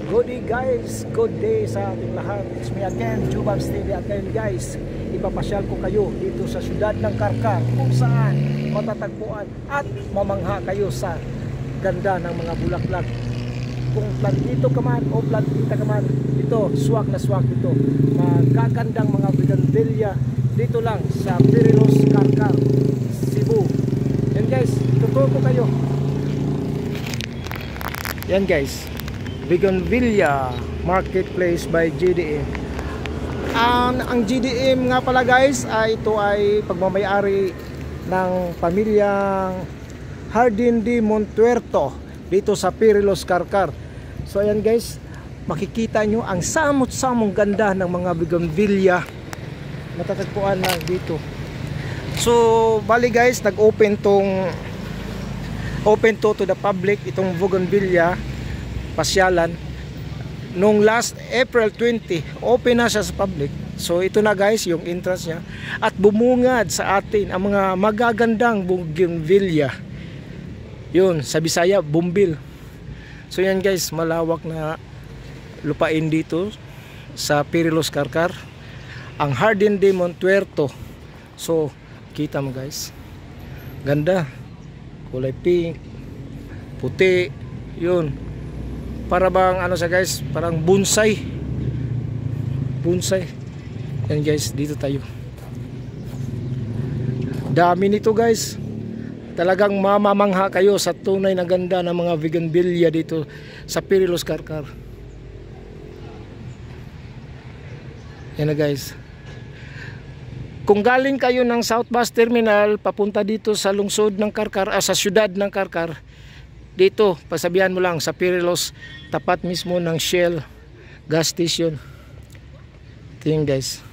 Good day guys, good day sa ating lahat. It's me again, Jubams TV. At ngayon guys, ipapasyal ko kayo dito sa siyudad ng Karkar, kung saan matatagpuan at mamangha kayo sa ganda ng mga bulaklak. Kung plantito ka man o plantita ka man, ito, swak na swak ito. Magagandang mga bougainvillea dito lang sa Pirilos, Karkar, Cebu. Yan guys, tuturo ko kayo. Yan guys, Bougainvillea Marketplace by GDM. Ang GDM nga pala guys, ito ay pagmamayari ng pamilyang Jardín de Montuerto dito sa Pirilos, Karkar. So ayan guys, makikita nyo ang samot-samong ganda ng mga bougainvillea matatagpuan na dito. So bali guys, nag-open to the public itong bougainvillea pasyalan nung last April 20. Open na siya sa public. So ito na guys yung entrance niya, at bumungad sa atin ang mga magagandang bougainvillea. Yun, sa Bisaya, bumbil. So yan guys, malawak na lupain dito sa Pirilos, Karkar, ang Jardín de Montuerto. So kita mo guys, ganda, kulay pink, puti, yun, para bang ano siya guys, parang bonsai. Yan guys, dito tayo, dami nito guys. Talagang mamamangha kayo sa tunay na ganda ng mga bougainvillea dito sa Pirilos, Karkar. Yan na guys. Kung galing kayo ng South Bus Terminal papunta dito sa lungsod ng Karkar, sa syudad ng Karkar, dito pasabihan mo lang sa Pirilos, tapat mismo ng Shell gas station. Tingin guys,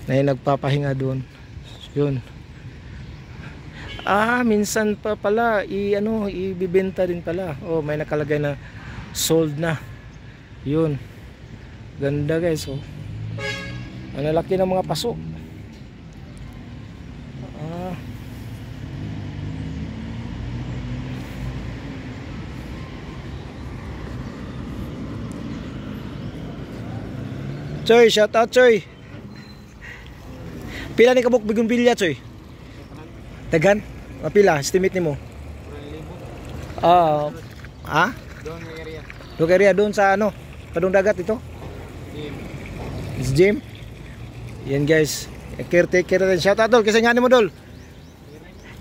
na nagpapahinga doon. Yun. Minsan pa pala ibibenta din pala. Oh, may nakalagay na sold na. Yun. Ganda guys, oh. Ang lalaki ng mga paso. Choy, shout out Choy. Pila ni kabuk bougainvillea Choy? Dagan? Pila estimate nimo? 2,000. Doon area doon sa ano? Padung dagat ito? It's gym. Yan guys, caretaker din. Shout out dol, kasi nga mo dol.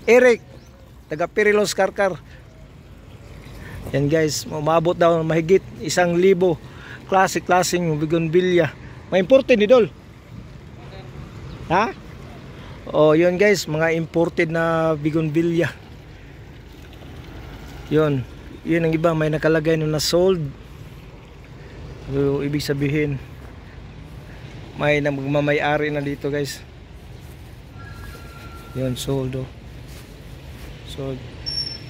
Eric, taga Pirilos, Karkar. Yan guys, umabot daw mahigit 1,000 klaseng bougainvillea. May imported ni dol. Ha? Oh, yun guys, mga imported na bougainvillea. Yun ang iba may nakalagay na sold. So, ibig sabihin may magmamayari na dito guys. Yun, sold, oh.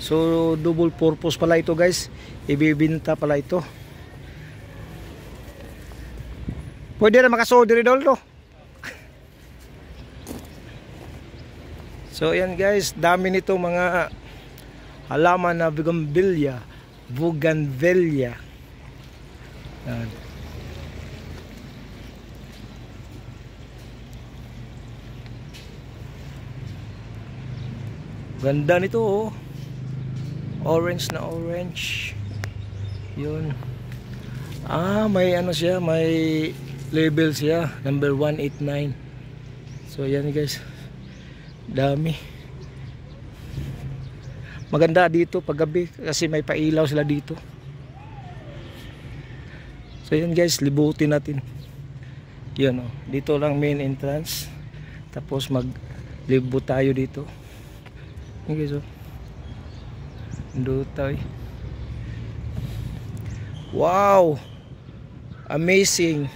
So double purpose pala ito guys, ibibinta pala ito. Pwede na makasold rin dol. So yan guys, dami nito mga halaman na bougainvillea. Yan. Ganda nito, oh. Orange na orange. Yun. May ano siya, may label siya, number 189. So yan guys, dami. Maganda dito paggabi kasi may pailaw sila dito. So yan guys, libutin natin. Yan, oh. Dito lang main entrance. Tapos maglibot tayo dito. Yan guys, oh. Doon tayo. Wow, amazing.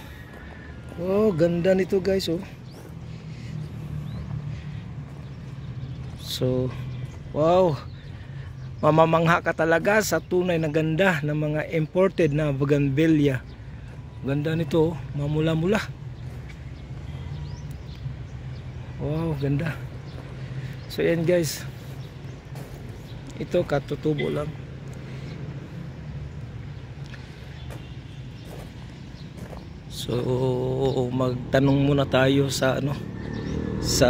Oh, ganda nito guys, oh. So wow, mamamangha ka talaga sa tunay na ganda ng mga imported na bougainvillea. Ganda nito, oh. Mamula-mula. Wow, ganda. So yan guys, ito katutubo lang. So magtanong muna tayo sa sa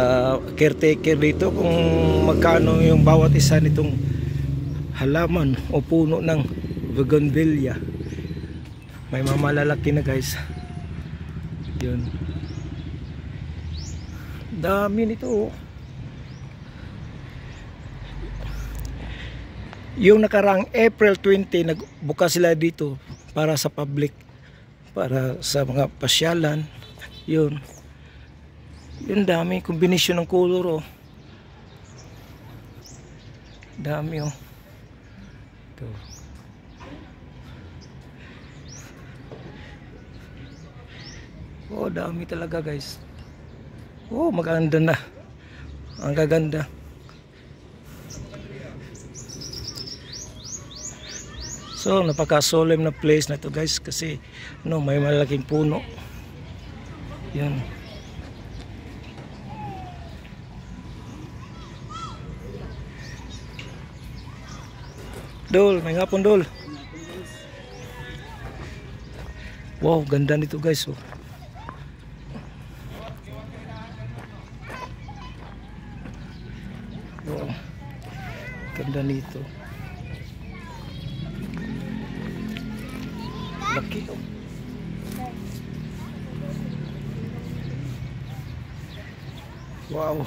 caretaker dito kung magkano yung bawat isa nitong halaman o puno ng bougainvillea. May mga malalaki na guys. Yun. Dami nito. Yung nakaraang April 20 nagbukas sila dito para sa public, para sa mga pasyalan. Yun dami kombinasyon ng color dami ito. Dami talaga guys. Maganda na, ang gaganda. So napaka-solemn na place na to guys, kasi may malaking puno. Yan. Dol, may ngapon Dol. Wow, ganda nito guys. Wow, ganda nito. Laki. Wow.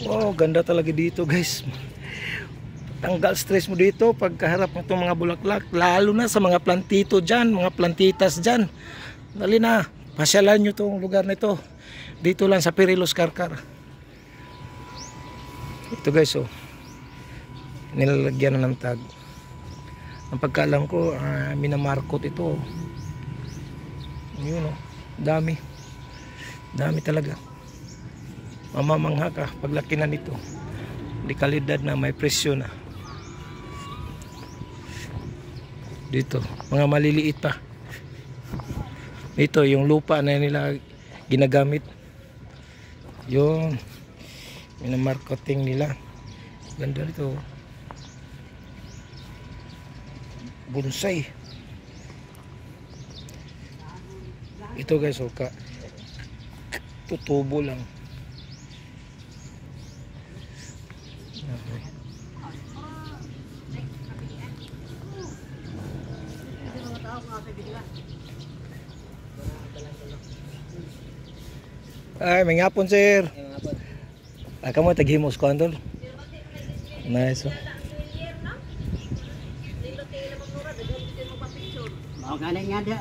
Wow, ganda talaga dito guys. Tanggal stress mo dito pagkaharap mo itong mga bulaklak, lalo na sa mga plantito dyan, mga plantitas dyan. Dali na, pasyalan nyo itong lugar na ito. Dito lang sa Pirilos Carcar. Ito guys, nilalagyan na ng tag. Ang pagkaalam ko, minamarkot ito. Yun dami talaga. Mamamangha ka paglaki na nito. Di kalidad na, may presyo na. Dito, mga maliliit pa. Dito, yung lupa na nila ginagamit. Yung minamarketing nila. Ganda nito. Bonsai. Ito guys, tutubo lang. Ay, may ngapon sir. Kamu taghimos ko andol. Nice.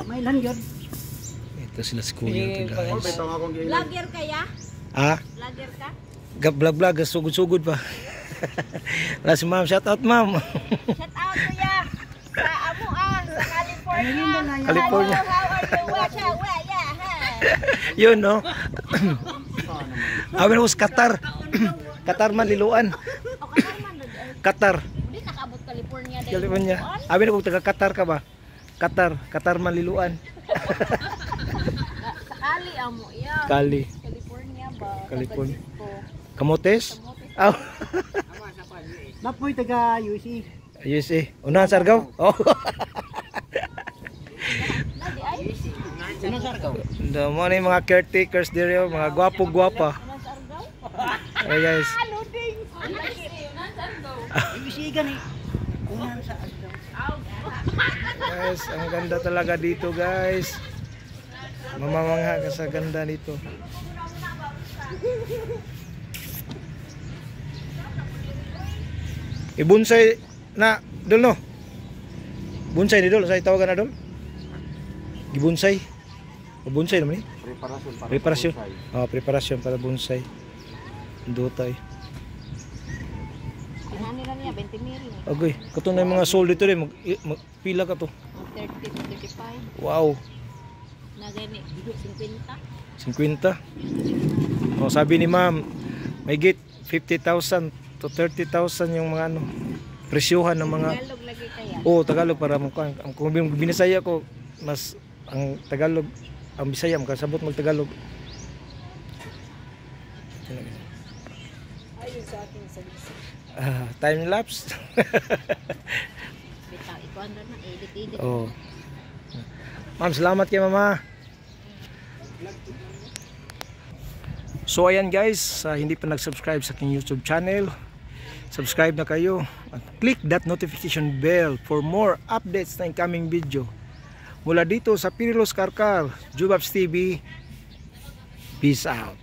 May lang yun. Ito sila si Kuya ito guys. Vlogger kaya? Vlogger ka? Vlog, sugod-sugod pa. Wala si ma'am, shout out ma'am. Shout out kuya. Sa amo sa California. California. How are you? Yun Amin was Qatar. Qatar man liluan. Qatar. Hindi nakabot California. California. Amin ko taga Qatar ka ba? Qatar man liluan. Sa Cali amo yan. Cali. California ba? California. Kamotes? Aw. Napoy taga UC. USA. Unahan sa Argao? Mo ni mga caretakers diri, mga gwapo-gwapa. Hey guys. Guys, ang ganda talaga dito guys. Mamamangha ka sa ganda dito. Ibonsai na dol no. Bonsai ni dol, say tawagan na dol. Gibonsai. Bonsai naman ni. Preparasyon. Preparasyon para bonsai. Dutay. Inani ra niya 20 mil. Okay, katong na yung mga sold dito rin, pila ka to? 30 to 35. Wow. Na gani 50. 50. Sabi ni ma'am, may git 50,000 to 30,000 yung mga presyuhan ng mga Tagalog lagi kaya. Tagalog para mo kung binasaya ko mas ang Tagalog ang Bisaya makasabot mag Tagalog. Ayun sa akin sa bisa. Time lapse. Bitaw, ikuan na na, edit-edit. Oh. Ma'am, salamat kay mama. So ayan guys, hindi pa nag-subscribe sa aking YouTube channel, subscribe na kayo at click that notification bell for more updates na incoming video. Mula dito sa Pirilos Karkar, Jubabs TV. Peace out.